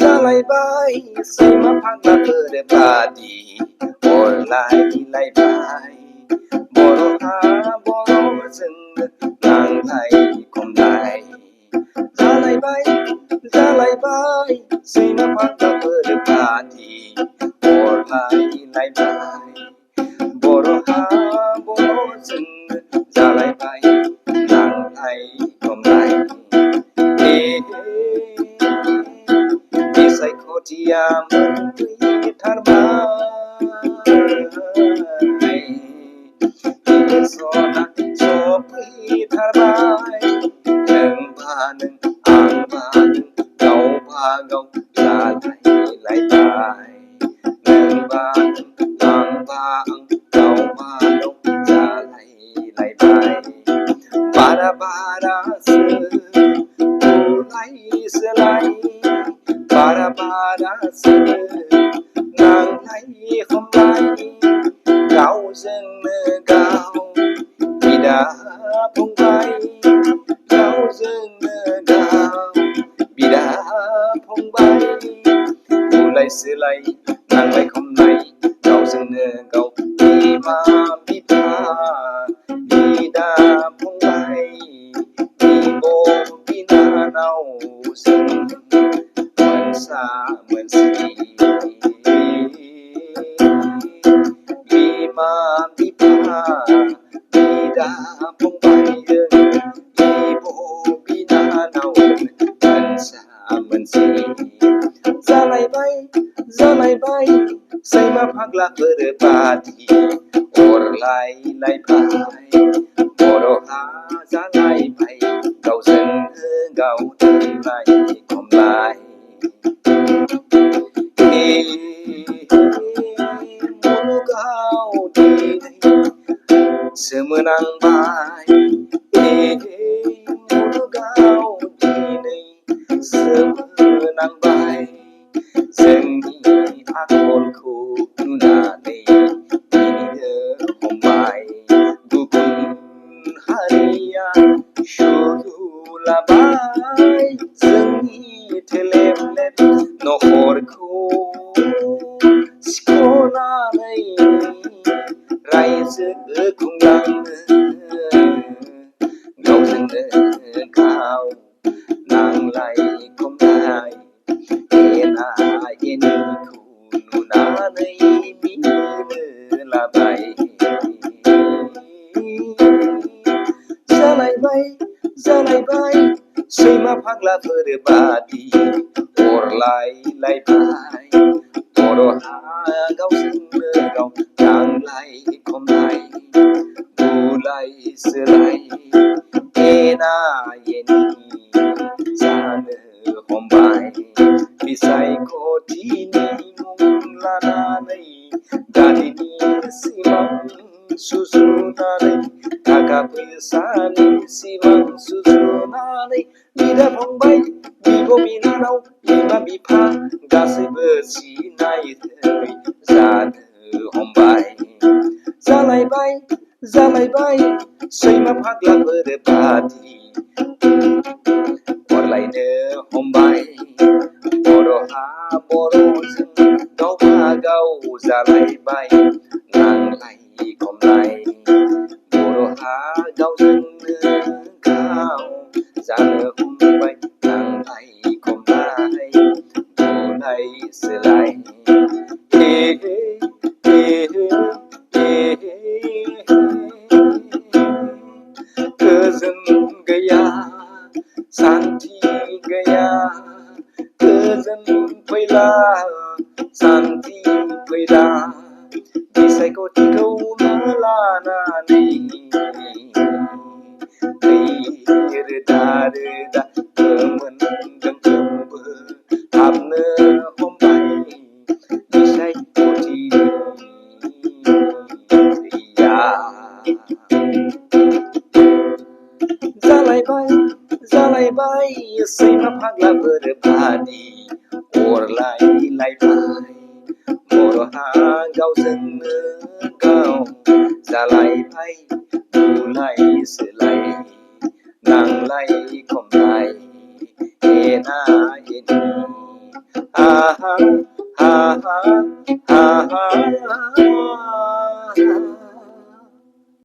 जालायबाय सैमा फाग्लाफोर बादि अरलायलायबाय बर'हा बर'जोंनो नांलाय खमलाय जालायबाय सैमा फाग्लाफोर बादि अरलायलायबाय बर'हा बर'जोंनो जालायबाय नांलाय खमलाय बिसायख'थिया मोनफैथारबाय इलेक्सना सफैथारबाय नोंबा नों आंबा नों गावबा गाव जालायलायबाय नोंबा नों आंबा आं गावबा गाव जालायलायबाय बारासो बुलाय सोलाय बारासो नांलाय खमलाय गावजोंनो गाव बिदा फंबाय गावजोंनो गाव बिदा फंबाय बुलाय सोलाय नांलाय खमलाय गावजोंनो गाव बिमा बिफा बिदा फंबाय बिब' बिनानावजों मोनसा मोनसि बिमा बिफा बिदा फंबायजों बिब' बिनानाव मोनसा मोनसि जालायबाय सैमा फाग्लाफोर बादि अरलायलायबाय बर'हा जालायबाय गावजोंनो गाव नांलाय खमलाय मुलुगाव दिनै सोमोनांबाय मुलुगाव दिनै सोमोनांबाय जोंनि आखलखौ नुनानै मिनिनो हमबाय गुबुन हारिया सुलु लाबाय जोंनि थेलेब नखरखौ सिख'नानै रायजो खुंलांनो गावजोंनो गाव नांलाय खमलाय एना एनिखौ नुनानै मिनिनो लाबाय जालायबाय सैमा फाग्लाफोर बादि अरलायलायबाय बर'हा गावजोंनो गाव नांलाय खमलाय बुलाय सोलाय एना एनि जानो हमबाय बिसायख'थिनि मुं लानानै गारिनि सिमां सुजुनानै थाखा फैसानि सिमां सुजुनानै बिदा फंबाय बिब' बिनानाव बिमा बिफा गासैबो सिनाय रोङै जानो हमबाय जालायबाय सैमा फाग्लाफोर बादि अरलायनो हमबाय बर'हा बर'जों गावबा गाव जालायबाय नांलाय खमलाय बर'हा गावजोंनो गाव जानो हमबाय नांलाय खमलाय बुलाय सोलाय गोजोन गैया सान्थि गैया गोजोन फैला सान्थि फैला बिसायख'थिखौ लानानै रोदा मोनदोंबो हाबनो हमबाय बिसायख'थिनि दैया जालायबाय सैमा फाग्लाफोर बादि अरलायलायबाय बर'हा गावजोंनो गाव जालायबाय बुलाय सोलाय नांलाय खमलाय นาเยนีอาฮาอาฮาอาฮา